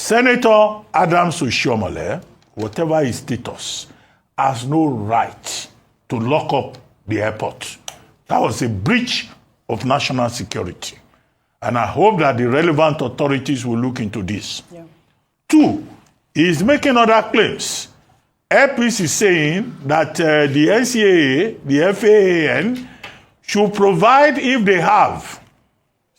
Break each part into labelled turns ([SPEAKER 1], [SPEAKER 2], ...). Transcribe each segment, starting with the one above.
[SPEAKER 1] Senator Adams Oshiomole, whatever his status, has no right to lock up the airport. That was a breach of national security. And I hope that the relevant authorities will look into this. Yeah. 2, he is making other claims. Airpeace is saying that the NCAA, the FAAN, should provide, if they have,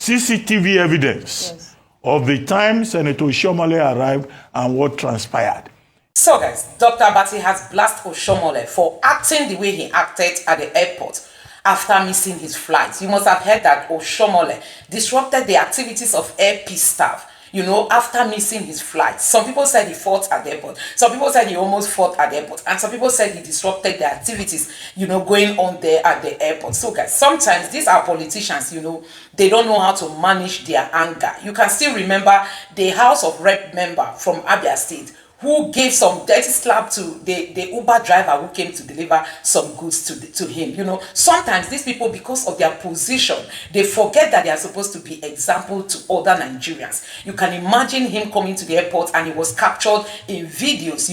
[SPEAKER 1] CCTV evidence of the time Senator Oshiomole arrived and what transpired.
[SPEAKER 2] So guys, Dr. Abati has blasted Oshiomole for acting the way he acted at the airport after missing his flight. You must have heard that Oshiomole disrupted the activities of Airpeace staff, after missing his flight. Some people said he fought at the airport. Some people said he almost fought at the airport. And some people said he disrupted the activities, going on there at the airport. So guys, sometimes these are politicians, they don't know how to manage their anger. You can still remember the House of Rep member from Abia State who gave some dirty slap to the Uber driver who came to deliver some goods to him. Sometimes these people, because of their position, they forget that they are supposed to be example to other Nigerians. You can imagine him coming to the airport and he was captured in videos,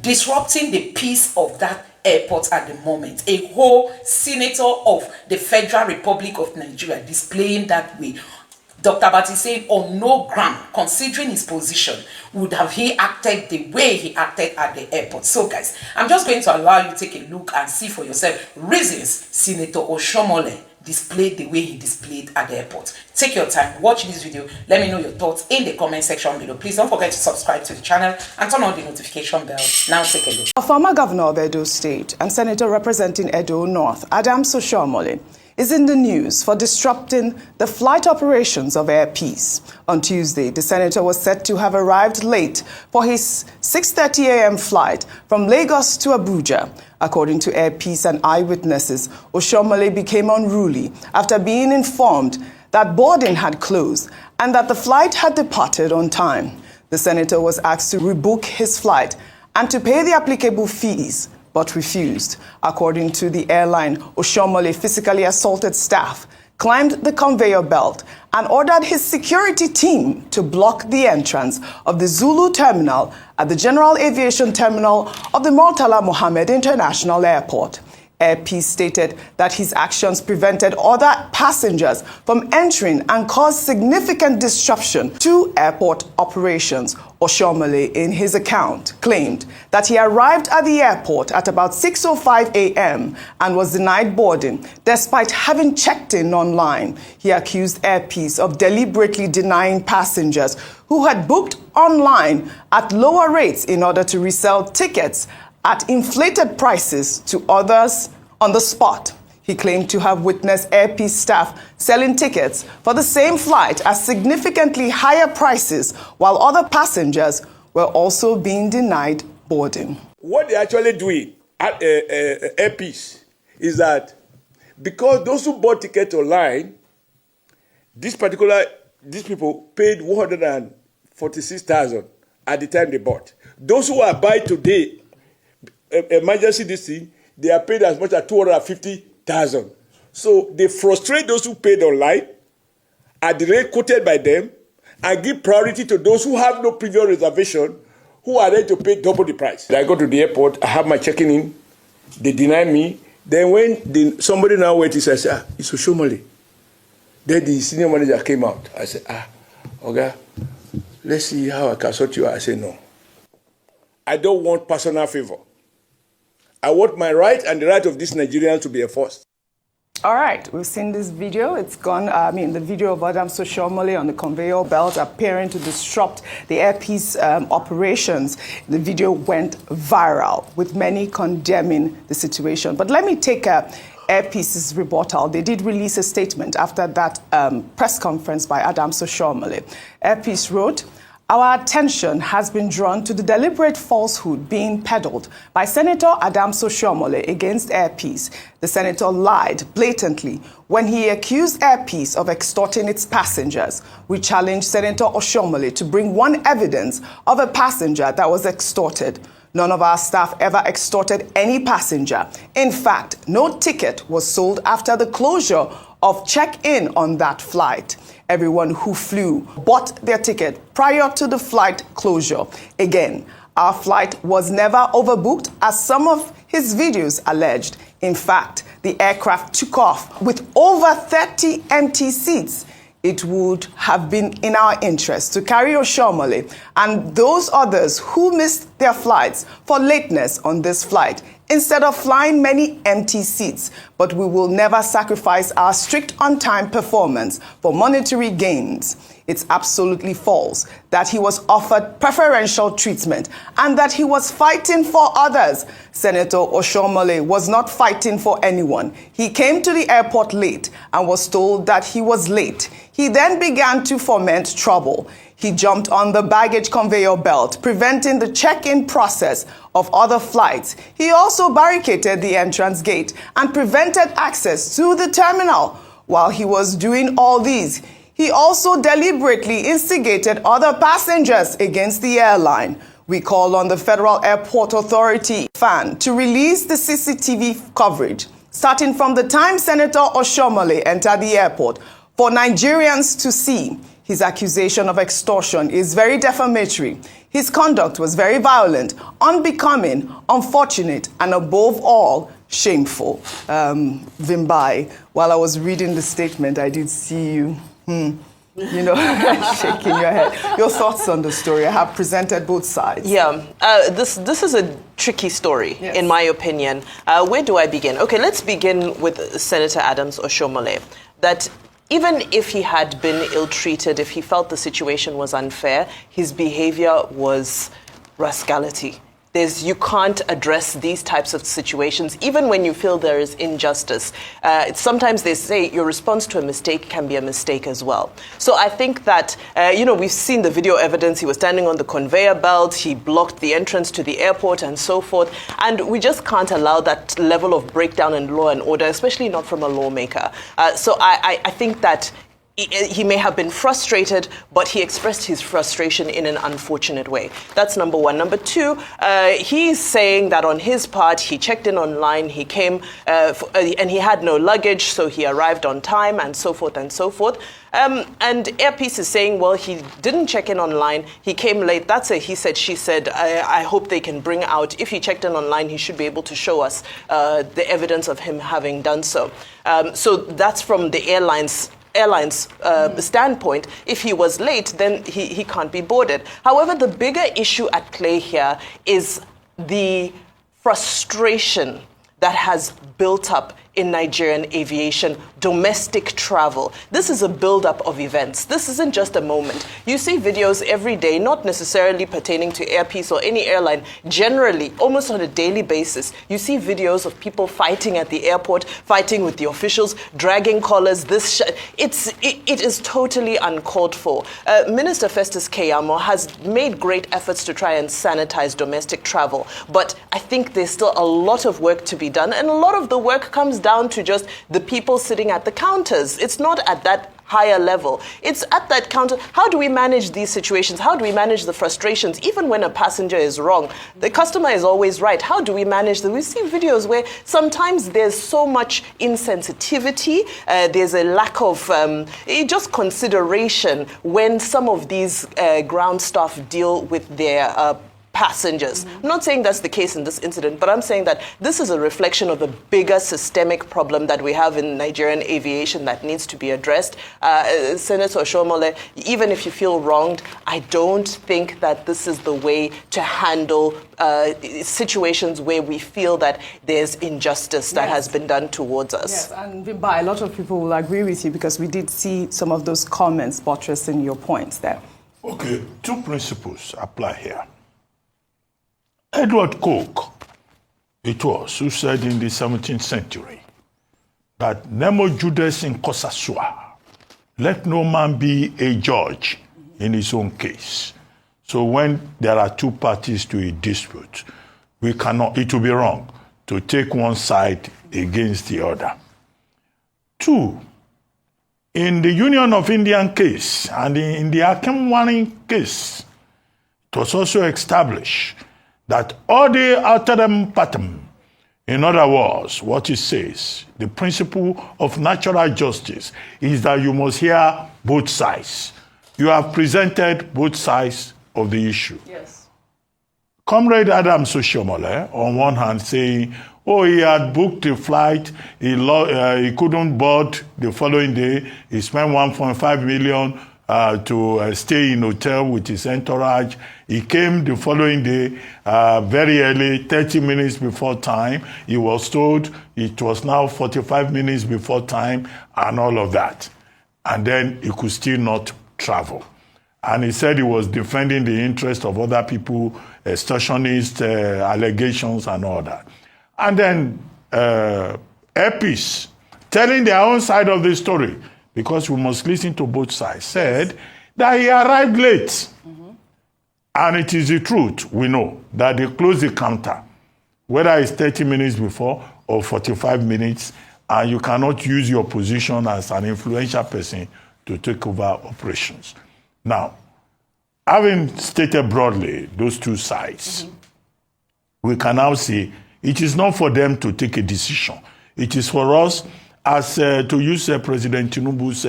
[SPEAKER 2] disrupting the peace of that airport at the moment. A whole senator of the Federal Republic of Nigeria displaying that way. Dr. Abati saying on no ground, considering his position, would have he acted the way he acted at the airport. So guys, I'm just going to allow you to take a look and see for yourself reasons Senator Oshiomole displayed the way he displayed at the airport. Take your time, watch this video, let me know your thoughts in the comment section below. Please don't forget to subscribe to the channel and turn on the notification bell. Now take a look.
[SPEAKER 3] A former governor of Edo State and senator representing Edo North, Adams Oshiomole, is in the news for disrupting the flight operations of Airpeace. On Tuesday, the senator was said to have arrived late for his 6:30 a.m. flight from Lagos to Abuja. According to Airpeace and eyewitnesses, Oshiomole became unruly after being informed that boarding had closed and that the flight had departed on time. The senator was asked to rebook his flight and to pay the applicable fees, but refused. According to the airline, Oshiomole physically assaulted staff, climbed the conveyor belt, and ordered his security team to block the entrance of the Zulu terminal at the General Aviation Terminal of the Murtala Mohammed International Airport. Airpeace stated that his actions prevented other passengers from entering and caused significant disruption to airport operations. Oshiomole, in his account, claimed that he arrived at the airport at about 6:05 a.m. and was denied boarding despite having checked in online. He accused Airpeace of deliberately denying passengers who had booked online at lower rates in order to resell tickets at inflated prices to others on the spot. He claimed to have witnessed Airpeace staff selling tickets for the same flight at significantly higher prices, while other passengers were also being denied boarding.
[SPEAKER 4] What they're actually doing at Airpeace is that because those who bought tickets online, these people paid 146,000 at the time they bought. Those who are buying today, emergency this thing, they are paid as much as 250,000. So they frustrate those who paid online at the rate quoted by them and give priority to those who have no previous reservation, who are ready to pay double the price. I go to the airport, I have my checking in, they deny me. Then when somebody now went, he says, it's Oshiomole. Then the senior manager came out. I said, okay, let's see how I can sort you out. I said, no. I don't want personal favor. I want my right and the right of this Nigerian to be enforced.
[SPEAKER 3] All right, we've seen this video. It's gone, the video of Adams Oshiomole on the conveyor belt appearing to disrupt the Airpeace operations. The video went viral, with many condemning the situation. But let me take Airpeace's rebuttal. They did release a statement after that press conference by Adams Oshiomole. Airpeace wrote, "Our attention has been drawn to the deliberate falsehood being peddled by Senator Adams Oshiomole against Airpeace. The senator lied blatantly when he accused Airpeace of extorting its passengers. We challenged Senator Oshiomole to bring one evidence of a passenger that was extorted. None of our staff ever extorted any passenger. In fact, no ticket was sold after the closure of check-in on that flight. Everyone who flew bought their ticket prior to the flight closure. Again, our flight was never overbooked, as some of his videos alleged. In fact, the aircraft took off with over 30 empty seats. It would have been in our interest to carry Oshiomole and those others who missed their flights for lateness on this flight instead of flying many empty seats. But we will never sacrifice our strict on-time performance for monetary gains. It's absolutely false that he was offered preferential treatment and that he was fighting for others. Senator Oshiomole was not fighting for anyone. He came to the airport late and was told that he was late. He then began to foment trouble. He jumped on the baggage conveyor belt, preventing the check-in process of other flights. He also barricaded the entrance gate and prevented access to the terminal. While he was doing all these, he also deliberately instigated other passengers against the airline. We call on the Federal Airport Authority, FAN, to release the CCTV coverage, starting from the time Senator Oshiomole entered the airport, for Nigerians to see. His accusation of extortion is very defamatory. His conduct was very violent, unbecoming, unfortunate, and above all, shameful. Vimbai, while I was reading the statement, I did see you, shaking your head. Your thoughts on the story? I have presented both sides.
[SPEAKER 5] Yeah, this is a tricky story, yes, in my opinion. Where do I begin? Okay, let's begin with Senator Adams Oshiomole. That even if he had been ill-treated, if he felt the situation was unfair, his behavior was rascality. You can't address these types of situations, even when you feel there is injustice. Sometimes they say your response to a mistake can be a mistake as well. So I think that, we've seen the video evidence. He was standing on the conveyor belt. He blocked the entrance to the airport and so forth. And we just can't allow that level of breakdown in law and order, especially not from a lawmaker. So I think that he may have been frustrated, but he expressed his frustration in an unfortunate way. That's number one. Number two, he's saying that on his part, he checked in online, he came, and he had no luggage, so he arrived on time, and so forth and so forth. And Airpeace is saying, well, he didn't check in online, he came late. That's a he said, she said. I hope they can bring out, if he checked in online, he should be able to show us the evidence of him having done so. So that's from the airline's standpoint. If he was late, then he can't be boarded. However, the bigger issue at play here is the frustration that has built up in Nigerian aviation, domestic travel. This is a buildup of events. This isn't just a moment. You see videos every day, not necessarily pertaining to Airpeace or any airline, generally, almost on a daily basis. You see videos of people fighting at the airport, fighting with the officials, dragging collars. It is totally uncalled for. Minister Festus Keyamo has made great efforts to try and sanitize domestic travel, but I think there's still a lot of work to be done, and a lot of the work comes down to just the people sitting at the counters. It's not at that higher level. It's at that counter. How do we manage these situations? How do we manage the frustrations? Even when a passenger is wrong, the customer is always right. How do we manage them? We see videos where sometimes there's so much insensitivity, there's a lack of just consideration when some of these ground staff deal with their passengers. I'm not saying that's the case in this incident, but I'm saying that this is a reflection of a bigger systemic problem that we have in Nigerian aviation that needs to be addressed. Senator Oshiomole, even if you feel wronged, I don't think that this is the way to handle situations where we feel that there's injustice that has been done towards us.
[SPEAKER 3] Yes, and Vimba, a lot of people will agree with you because we did see some of those comments buttressing your points there.
[SPEAKER 1] Okay, two principles apply here. Edward Coke, it was, who said in the 17th century that Nemo Judas in Cosa Sua, let no man be a judge in his own case. So when there are two parties to a dispute, it will be wrong to take one side against the other. Two, in the Union of Indian case and in the Akemwani case, it was also established that ode alteram patem In other words, what it says, the principle of natural justice is that you must hear both sides. You have presented both sides of the issue.
[SPEAKER 3] Yes.
[SPEAKER 1] Comrade Adams Oshiomole, on one hand, saying, oh, he had booked a flight, he couldn't board the following day, he spent 1.5 million to stay in hotel with his entourage. He came the following day, very early, 30 minutes before time. He was told it was now 45 minutes before time and all of that. And then he could still not travel. And he said he was defending the interest of other people, extortionist allegations and all that. And then Epis, telling their own side of the story, because we must listen to both sides, said that he arrived late. Mm-hmm. And it is the truth, we know, that they closed the counter, whether it's 30 minutes before or 45 minutes, and you cannot use your position as an influential person to take over operations. Now, having stated broadly those two sides, we can now see it is not for them to take a decision. It is for us, as to use President Tinubu's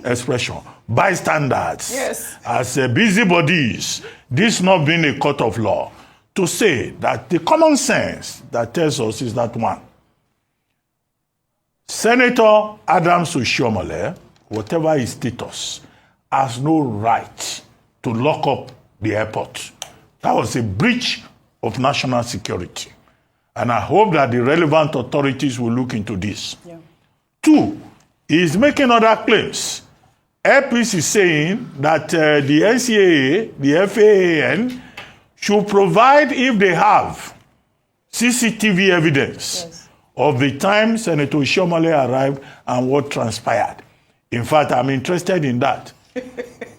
[SPEAKER 1] expression, bystanders,
[SPEAKER 3] yes,
[SPEAKER 1] as busybodies, this not being a court of law, to say that the common sense that tells us is that one, Senator Adams Oshiomole, whatever his status, has no right to lock up the airport. That was a breach of national security. And I hope that the relevant authorities will look into this.
[SPEAKER 3] Yeah.
[SPEAKER 1] Two, he is making other claims. Epis is saying that the NCAA, the FAAN, should provide, if they have, CCTV evidence, yes, of the time Senator Oshiomole arrived and what transpired. In fact, I'm interested in that.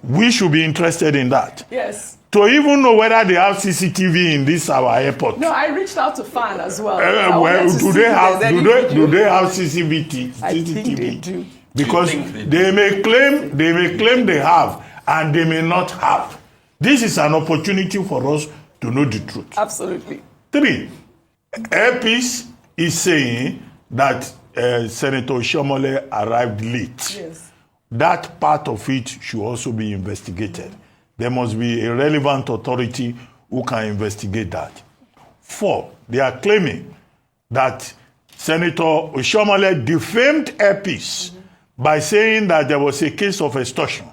[SPEAKER 1] We should be interested in that.
[SPEAKER 3] Yes.
[SPEAKER 1] To even know whether they have CCTV in this our airport.
[SPEAKER 3] No, I reached out to FAN as well.
[SPEAKER 1] Well, do they have CCTV?
[SPEAKER 3] I think they do.
[SPEAKER 1] Because they may claim they have, and they may not have. This is an opportunity for us to know the truth.
[SPEAKER 3] Absolutely.
[SPEAKER 1] Three, Epis is saying that Senator Oshiomole arrived late.
[SPEAKER 3] Yes.
[SPEAKER 1] That part of it should also be investigated. There must be a relevant authority who can investigate that. Four, they are claiming that Senator Oshiomole defamed Epis by saying that there was a case of extortion.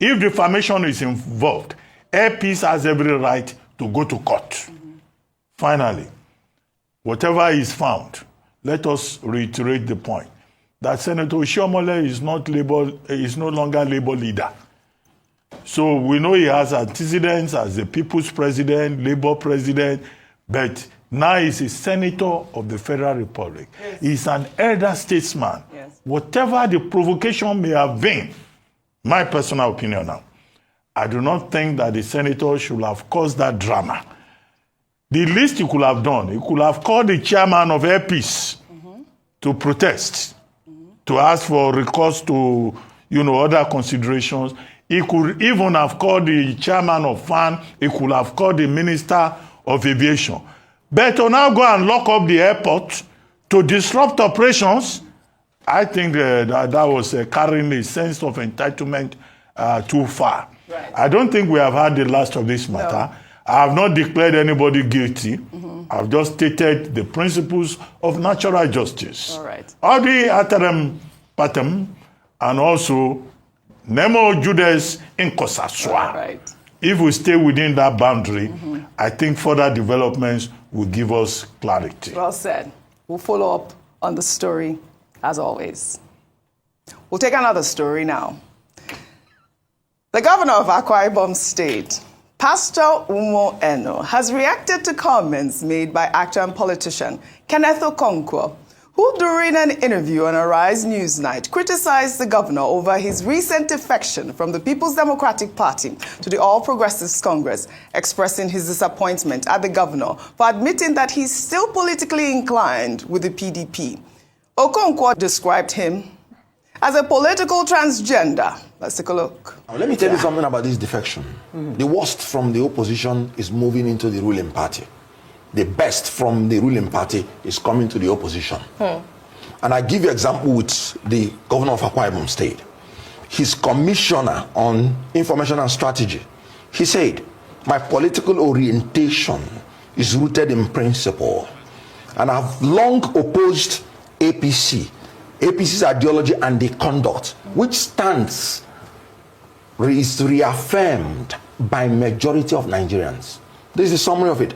[SPEAKER 1] If defamation is involved, Epis has every right to go to court. Finally, whatever is found, let us reiterate the point that Senator Oshiomole is no longer Labour leader. So we know he has antecedents as the People's President, Labour President, but now he's a senator of the Federal Republic. Yes. He's an elder statesman. Yes. Whatever the provocation may have been, my personal opinion now, I do not think that the senator should have caused that drama. The least he could have done, he could have called the chairman of Epis to protest, to ask for recourse to, other considerations. He could even have called the chairman of FAN. He could have called the minister of aviation. But to now go and lock up the airport to disrupt operations, I think that was carrying a sense of entitlement too far. Right. I don't think we have had the last of this matter. No. I have not declared anybody guilty. I've just stated the principles of natural justice. All right. Adi aterem patem, and also Nemo Judes in Kosaswa. Right. If we stay within that boundary, I think further developments will give us clarity.
[SPEAKER 3] Well said. We'll follow up on the story as always. We'll take another story now. The governor of Akwa Ibom State, Pastor Umo Eno, has reacted to comments made by actor and politician Kenneth Okonkwo, who during an interview on Arise Newsnight criticized the governor over his recent defection from the People's Democratic Party to the All Progressives Congress, expressing his disappointment at the governor for admitting that he's still politically inclined with the PDP. Okonkwo described him as a political transgender. Let's take a look.
[SPEAKER 6] Now, let me tell you something about this defection. The worst from the opposition is moving into the ruling party. the best from the ruling party is coming to the opposition. And I give you example with the governor of Akwa Ibom State. His commissioner on information and strategy, he said, my political orientation is rooted in principle. And I've long opposed APC's ideology and the conduct, which stands is reaffirmed by majority of Nigerians. This is the summary of it.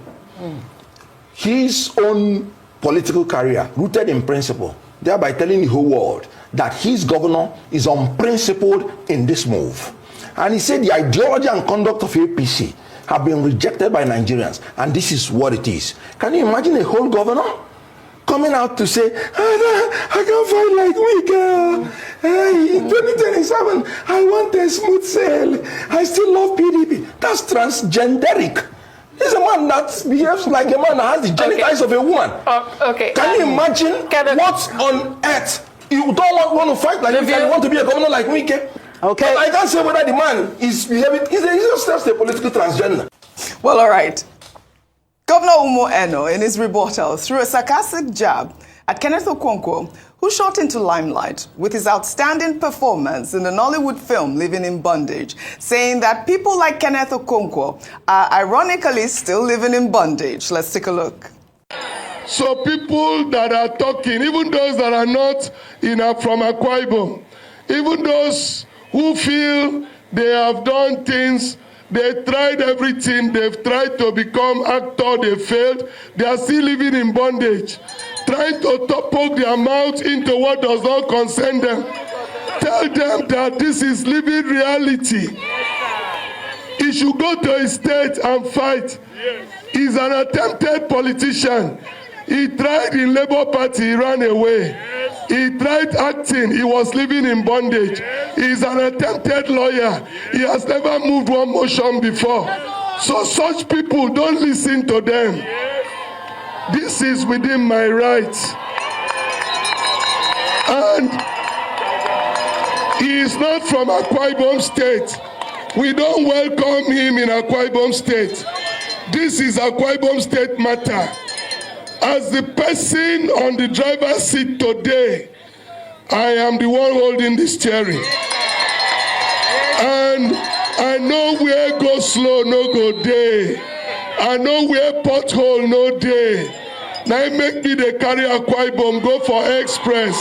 [SPEAKER 6] His own political career rooted in principle, thereby telling the whole world that his governor is unprincipled in this move. And he said the ideology and conduct of APC have been rejected by Nigerians, and this is what it is. Can you imagine a whole governor coming out to say, I can't fight like we girl. Hey, in 2027, I want a smooth sail. I still love PDP. That's transgenderic. He's a man that behaves like a man that has the genitals of a woman.
[SPEAKER 7] Okay.
[SPEAKER 6] Can you imagine what on earth? You don't want to fight like Wike, you want to be a governor like Wike? Okay. I can't say whether the man is behaving, he's just a political transgender.
[SPEAKER 3] Well, all right. Governor Umo Eno, in his rebuttal, threw a sarcastic jab at Kenneth Okonkwo, who shot into limelight with his outstanding performance in the Nollywood film Living in Bondage, saying that people like Kenneth Okonkwo are ironically still living in bondage. Let's take a look.
[SPEAKER 8] So people that are talking, even those that are not from Akwa Ibom, even those who feel they have done things, they tried everything, they've tried to become actor, they failed, they are still living in bondage, trying to poke their mouth into what does not concern them. Tell them that this is living reality. He should go to his state and fight. He's an attempted politician. He tried in Labour Party, he ran away. He tried acting, he was living in bondage. He's an attempted lawyer. He has never moved one motion before. So such people, don't listen to them. This is within my rights. And he is not from Akwa Ibom State. We don't welcome him in Akwa Ibom State. This is Akwa Ibom State matter. As the person on the driver's seat today, I am the one holding the steering. And I know where go slow, no go day. I know where pothole, no day. Now make me the carry Akwa Ibom, go for express.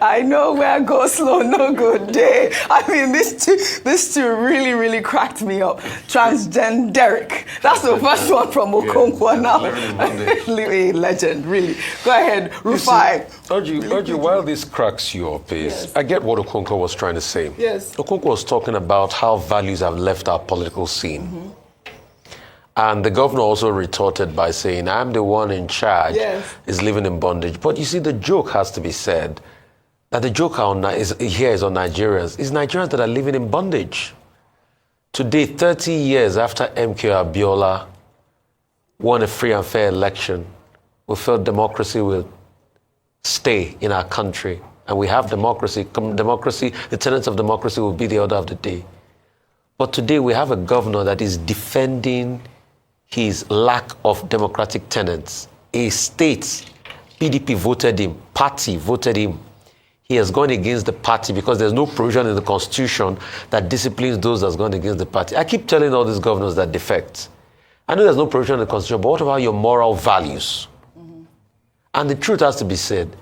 [SPEAKER 3] I know where go slow, no good day. I mean, this two really cracked me up. Transgenderic. That's the first one from Okonkwo now. A legend, really. Go ahead, Rufai.
[SPEAKER 9] Oji, while this cracks you up I get what Okonkwo was trying to say.
[SPEAKER 3] Yes.
[SPEAKER 9] Okonkwo was talking about how values have left our political scene. And the governor also retorted by saying, I'm the one in charge, is living in bondage. But you see, the joke has to be said. That the joke here is on Nigerians. It's Nigerians that are living in bondage. Today, 30 years after MK Abiola won a free and fair election, we felt democracy will stay in our country. And we have democracy. The tenets of democracy will be the order of the day. But today we have a governor that is defending his lack of democratic tenets. A state, PDP voted him, party voted him. He has gone against the party because there's no provision in the Constitution that disciplines those that's gone against the party. I keep telling all these governors that defect. I know there's no provision in the Constitution, but what about your moral values? And the truth has to be said.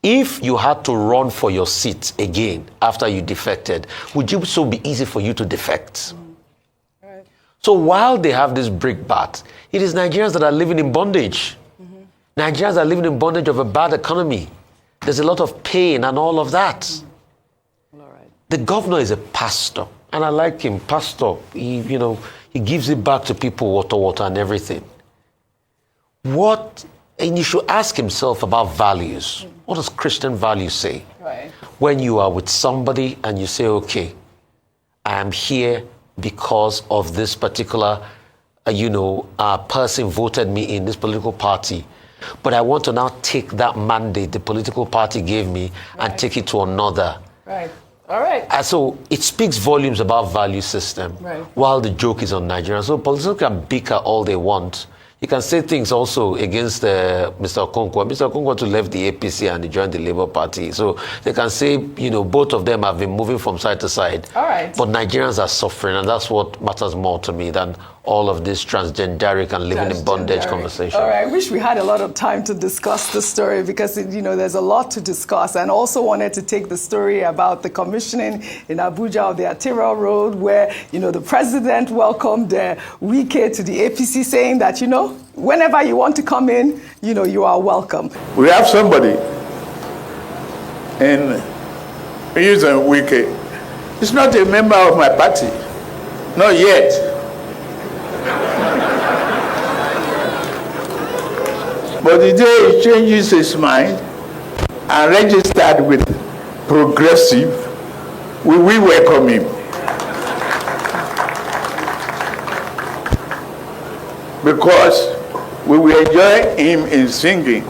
[SPEAKER 9] If you had to run for your seat again after you defected, would it so be easy for you to defect? Right. So while they have this brickbat, it is Nigerians that are living in bondage. Nigerians are living in bondage of a bad economy. There's a lot of pain and all of that. All right. The governor is a pastor, and I like him. Pastor, he gives it back to people, water, and everything. And you should ask himself about values. What does Christian values say? Right. When you are with somebody and you say, okay, I am here because of this particular, person voted me in this political party. But I want to now take that mandate the political party gave me and take it to another. Right.
[SPEAKER 5] All right.
[SPEAKER 9] So it speaks volumes about value system,
[SPEAKER 3] Right.
[SPEAKER 9] while the joke is on Nigeria. So politicians can bicker all they want. You can say things also against Mr. Okonkwo. Mr. Okonkwo left the APC and he joined the Labour Party. So they can say, both of them have been moving from side to side.
[SPEAKER 3] All right.
[SPEAKER 9] But Nigerians are suffering, and that's what matters more to me than all of this transgenderic and living in bondage conversation.
[SPEAKER 3] All right, I wish we had a lot of time to discuss the story because, there's a lot to discuss. And also wanted to take the story about the commissioning in Abuja of the Arterial Road where, the president welcomed Wike to the APC saying that, whenever you want to come in, you are welcome.
[SPEAKER 7] We have somebody in using Wike. He's not a member of my party. Not yet. But the day he changes his mind and registered with Progressive, we will welcome him. Because we will enjoy him in singing.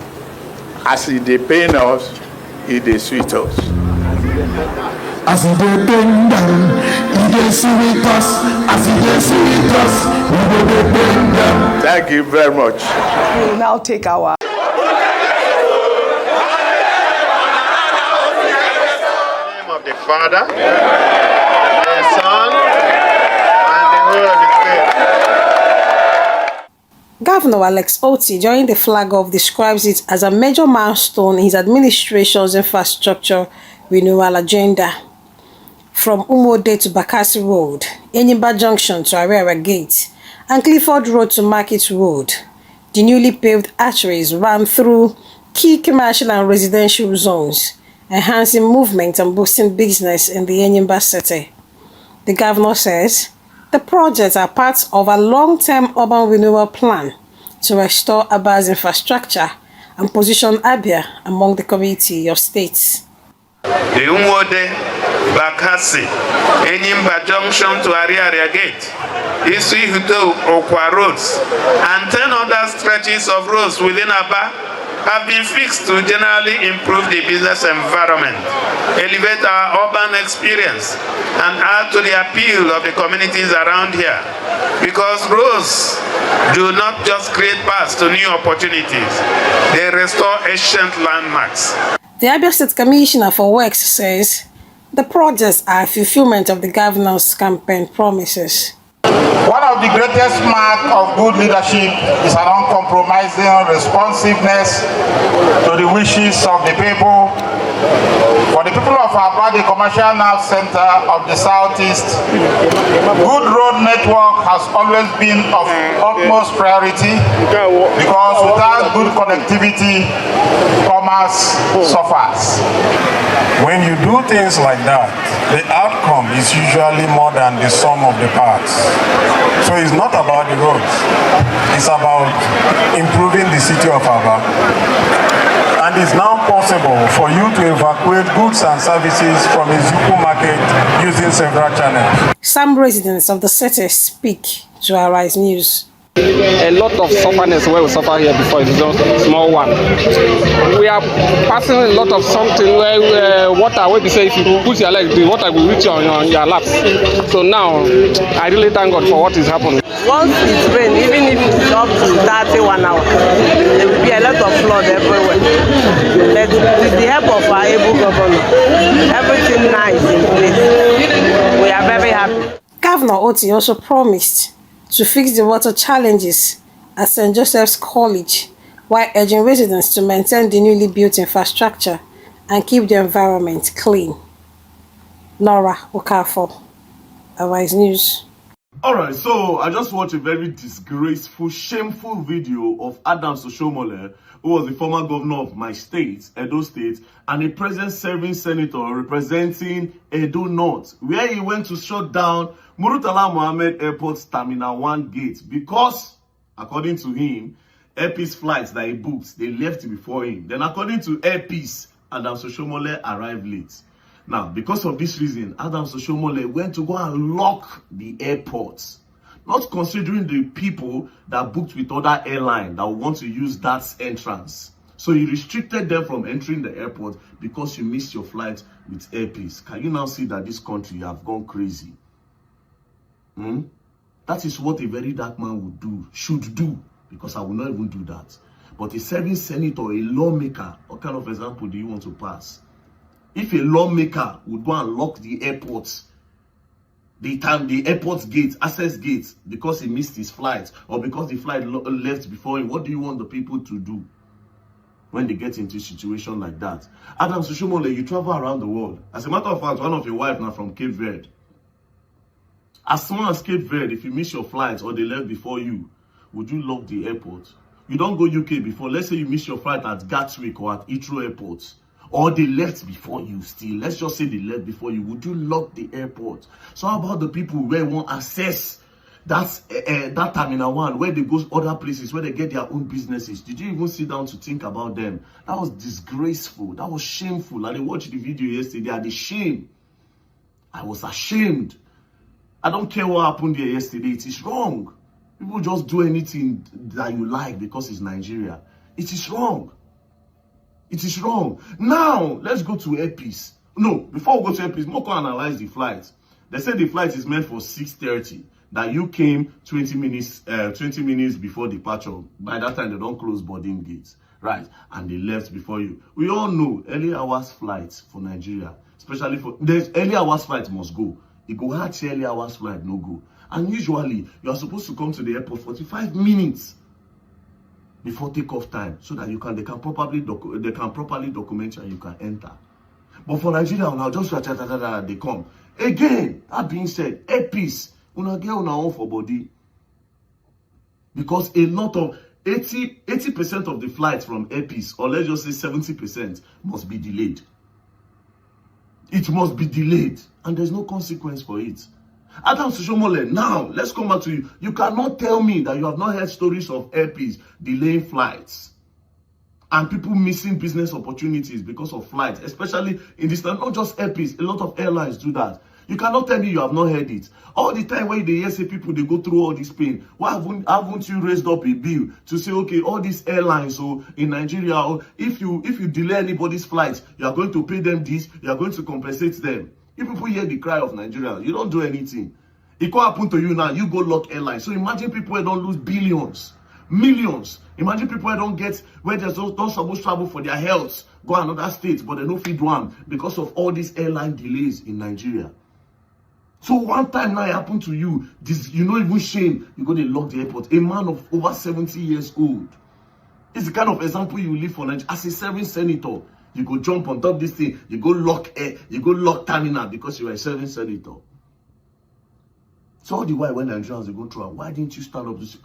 [SPEAKER 7] As he dey pain us, he dey sweet us.
[SPEAKER 8] As he dey bend down, he dey sweet us. As he dey sweet us, we will dey bend down.
[SPEAKER 7] Thank you very much.
[SPEAKER 3] We will now take our...
[SPEAKER 7] In the name of the Father, the Son, and the Holy Spirit.
[SPEAKER 10] Governor Alex Otti, during the flag off, describes it as a major milestone in his administration's infrastructure renewal agenda. From Umode to Bakassi Road, Enyimba Junction to Ariara Gate, and Clifford Road to Market Road, the newly paved arteries ran through key commercial and residential zones, enhancing movement and boosting business in the Enyimba city. The governor says the projects are part of a long-term urban renewal plan to restore Aba's infrastructure and position Abia among the community of states.
[SPEAKER 7] The Umode, Bakassi, Enyimba Junction to Ariaria Gate, Isuihuto Okwa roads, and 10 other stretches of roads within Aba have been fixed to generally improve the business environment, elevate our urban experience, and add to the appeal of the communities around here. Because roads do not just create paths to new opportunities, they restore ancient landmarks.
[SPEAKER 10] The Abia State Commissioner for Works says the projects are a fulfillment of the governor's campaign promises.
[SPEAKER 11] One of the greatest marks of good leadership is an uncompromising responsiveness to the wishes of the people. For the people of Abati Commercial Nerve Center of the Southeast, good road network has always been of utmost priority because without good connectivity, commerce suffers.
[SPEAKER 12] When you do things like that, the outcome is usually more than the sum of the parts. So it's not about the roads, it's about improving the city of Aba. And it's now possible for you to evacuate goods and services from Izuku market using several channels.
[SPEAKER 10] Some residents of the city speak to Arise News.
[SPEAKER 13] A lot of sufferness where we suffer here before, it's just a small one. We are passing a lot of something where water, where we say if you put your leg, the water will reach on your laps. So now, I really thank God for what is happening.
[SPEAKER 14] Once it's rain, even if it's up to 31 hours, there will be a lot of flood everywhere. But with the help of our able governor, everything now is in place. We are very happy.
[SPEAKER 10] Governor Otti also promised to fix the water challenges at St. Joseph's College while urging residents to maintain the newly built infrastructure and keep the environment clean. Nora Okafor, Arise News.
[SPEAKER 15] Alright, so I just watched a very disgraceful, shameful video of Adams Oshiomole, who was the former governor of my state, Edo State, and a present-serving senator representing Edo North, where he went to shut down Murtala Mohammed Airport's Terminal 1 gate because, according to him, Air Peace flights that he booked, they left before him. Then according to Air Peace, Adams Oshiomole arrived late. Now, because of this reason, Adams Oshiomole went to go and lock the airports, not considering the people that booked with other airlines that want to use that entrance. So he restricted them from entering the airport because you missed your flight with airpeace. Can you now see that this country have gone crazy? That is what a very dark man would do, should do, because I will not even do that. But a serving senator, a lawmaker, what kind of example do you want to pass? If a lawmaker would go and lock the airports, the airport's gate, access gates, because he missed his flight, or because the flight left before him, what do you want the people to do when they get into a situation like that? Adams Oshiomhole, you travel around the world. As a matter of fact, one of your wives now from Cape Verde. As soon as Cape Verde, if you miss your flight or they left before you, would you lock the airport? You don't go UK before. Let's say you miss your flight at Gatwick or at Heathrow Airport, or they left before you still. Let's just say they left before you. Would you lock the airport? So how about the people where won't access that Terminal 1, where they go other places, where they get their own businesses? Did you even sit down to think about them? That was disgraceful. That was shameful. I watched the video yesterday. I had shame. I was ashamed. I don't care what happened there yesterday. It is wrong. People just do anything that you like because it's Nigeria. It is wrong. It is wrong. Now, let's go to airpeace. No, before we go to airpeace, more can analyze the flight. They said the flight is meant for 6:30. That you came 20 minutes before departure. By that time, they don't close boarding gates. Right? And they left before you. We all know early hours flights for Nigeria. Especially for... There's early hours flights must go. You go hard to early hours flight, no go. And usually, you are supposed to come to the airport 45 minutes before takeoff time, so that they can properly document you and you can enter. But for Nigeria, now just they come. Again, that being said, airpeace, una get una own for body. Because a lot of 80% of the flights from airpeace, or let's just say 70%, must be delayed. It must be delayed, and there's no consequence for it. Adams Oshiomhole, now, let's come back to you. You cannot tell me that you have not heard stories of airpeace delaying flights and people missing business opportunities because of flights, especially in this time. Not just airpeace, a lot of airlines do that. You cannot tell me you have not heard it. All the time when they hear say people, they go through all this pain. Why haven't you raised up a bill to say, okay, all these airlines so in Nigeria, or if you delay anybody's flights, you are going to pay them this, you are going to compensate them. If people hear the cry of Nigeria, you don't do anything. It could happen to you now, you go lock airlines. So imagine people who don't lose billions, millions. Imagine people who don't get, where they're not supposed to travel for their health, go another state, but they don't feed one because of all these airline delays in Nigeria. So one time now it happened to you, you know, even shame, you go to lock the airport. A man of over 70 years old. It's the kind of example you live for Nigeria. As a serving senator, you go jump on top of this thing, you go lock terminal because you are a serving senator. So all the while when Nigerians they go through, why didn't you stand up to say,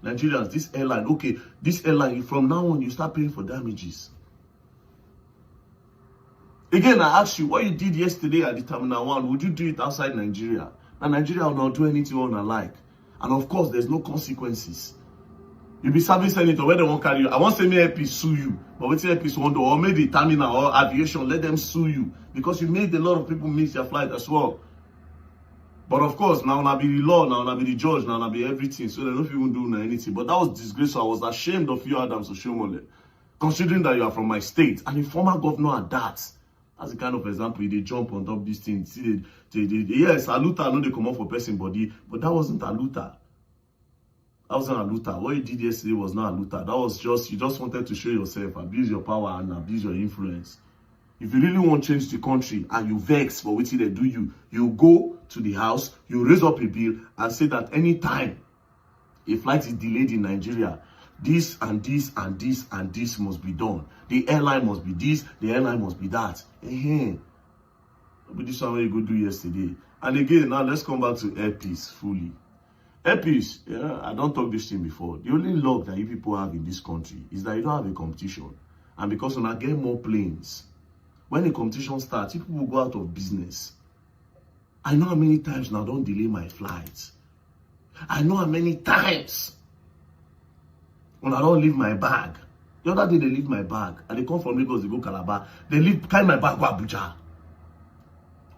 [SPEAKER 15] Nigerians, this airline, okay, this airline, from now on you start paying for damages. Again, I ask you, what you did yesterday at the Terminal 1, would you do it outside Nigeria? And Nigeria will not do anything on alike. And of course, there's no consequences. You be serving senator where they won't carry you. I won't say me airpeace sue you, but what's airpeace won't do, or maybe terminal or aviation, let them sue you. Because you made a lot of people miss their flight as well. But of course, now I'll be the law, now I'll be the judge, now I'll be everything. So they don't even do anything. But that was disgraceful. I was ashamed of you, Adams Oshiomhole. Considering that you are from my state, and the former governor at that. That's the kind of example they jump on top of this thing. See, yes, aluta, I know they come up for person body, but that wasn't aluta. That wasn't aluta. What you did yesterday was not aluta. That was just, you just wanted to show yourself, abuse your power and abuse your influence. If you really want to change the country and you vex for what they do you go to the house, you raise up a bill and say that anytime a flight is delayed in Nigeria, this and this and this and this must be done. The airline must be this, the airline must be that. But this one you go do yesterday. And again, now let's come back to airpeace fully. Airpeace, yeah, I don't talk this thing before. The only luck that you people have in this country is that you don't have a competition. And because when I get more planes, when the competition starts, people will go out of business. I know how many times now I don't delay my flights. I know how many times when I don't leave my bag. The other day they leave my bag and they come from Lagos, they go Calabar. They carry my bag go Abuja.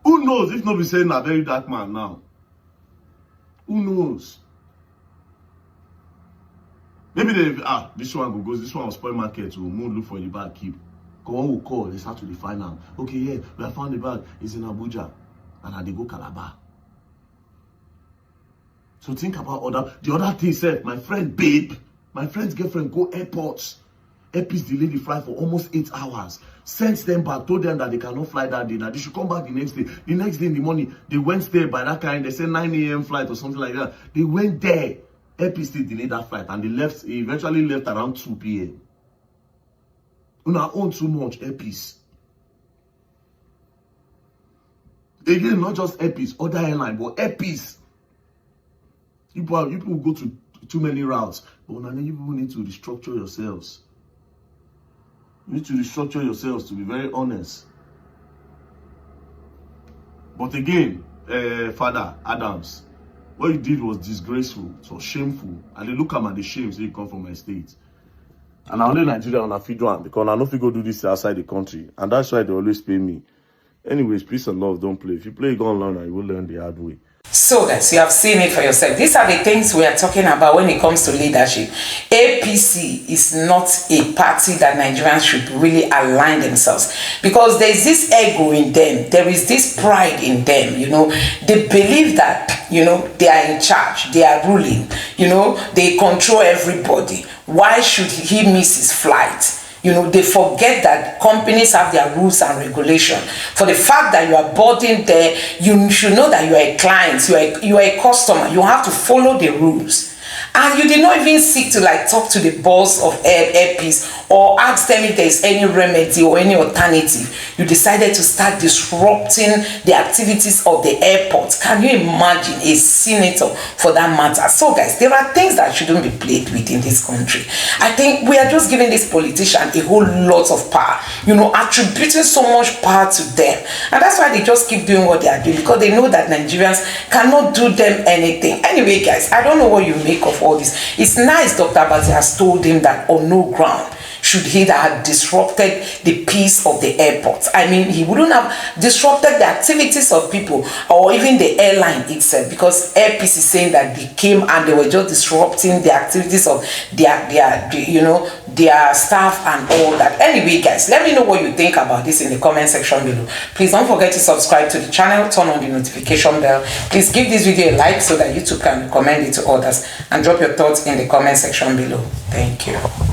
[SPEAKER 15] Who knows if nobody saying a very dark man now? Who knows? Maybe they this one go goes, this one will spoil market, we'll move look for the bag keep. One will call, they start to define now. Okay, yeah, we have found the bag. It's in Abuja. And they go Calabar. So think about the other thing said, my friend's girlfriend go airports. Airports delayed the flight for almost 8 hours. Sent them back, told them that they cannot fly that day. Now they should come back the next day. The next day in the morning, they went there by that kind. They said 9 a.m. flight or something like that. They went there. Airports still delayed that flight and they eventually left around 2 p.m. Una own too much airpiece. Again, not just airpiece, other airline, but airpiece. You people go to too many routes, but now you people need to restructure yourselves. You need to restructure yourselves, to be very honest. But again, Father Adams, what you did was disgraceful, it was shameful, and they look at the shame, so you come from my state. And I only Nigeria on a feed one because I know if you go do this outside the country, and that's why they always pay me. Anyways, peace and love, don't play. If you play, you go and learn, and you will learn the hard way.
[SPEAKER 2] So guys, you have seen it for yourself. These are the things we are talking about when it comes to leadership. APC is not a party that Nigerians should really align themselves, because there is this ego in them. There is this pride in them. You know, they believe that, you know, they are in charge, they are ruling, you know, they control everybody. Why should he miss his flight? You know, they forget that companies have their rules and regulations. For the fact that you are boarding there, you should know that you are a client, you are a customer. You have to follow the rules. And you did not even seek to like talk to the boss of Airpeace or ask them if there is any remedy or any alternative. You decided to start disrupting the activities of the airport. Can you imagine a senator for that matter? So guys, there are things that shouldn't be played with in this country. I think we are just giving this politician a whole lot of power, you know, attributing so much power to them. And that's why they just keep doing what they are doing, because they know that Nigerians cannot do them anything. Anyway guys, I don't know what you make of all this. It's nice Dr. Abati has told him that on no ground should he that had disrupted the peace of the airport. I mean, he wouldn't have disrupted the activities of people or even the airline itself, because Airpeace is saying that they came and they were just disrupting the activities of their you know, their staff and all that. Anyway guys, let me know what you think about this in the comment section below. Please don't forget to subscribe to the channel, turn on the notification bell. Please give this video a like so that YouTube can recommend it to others, and drop your thoughts in the comment section below. Thank you.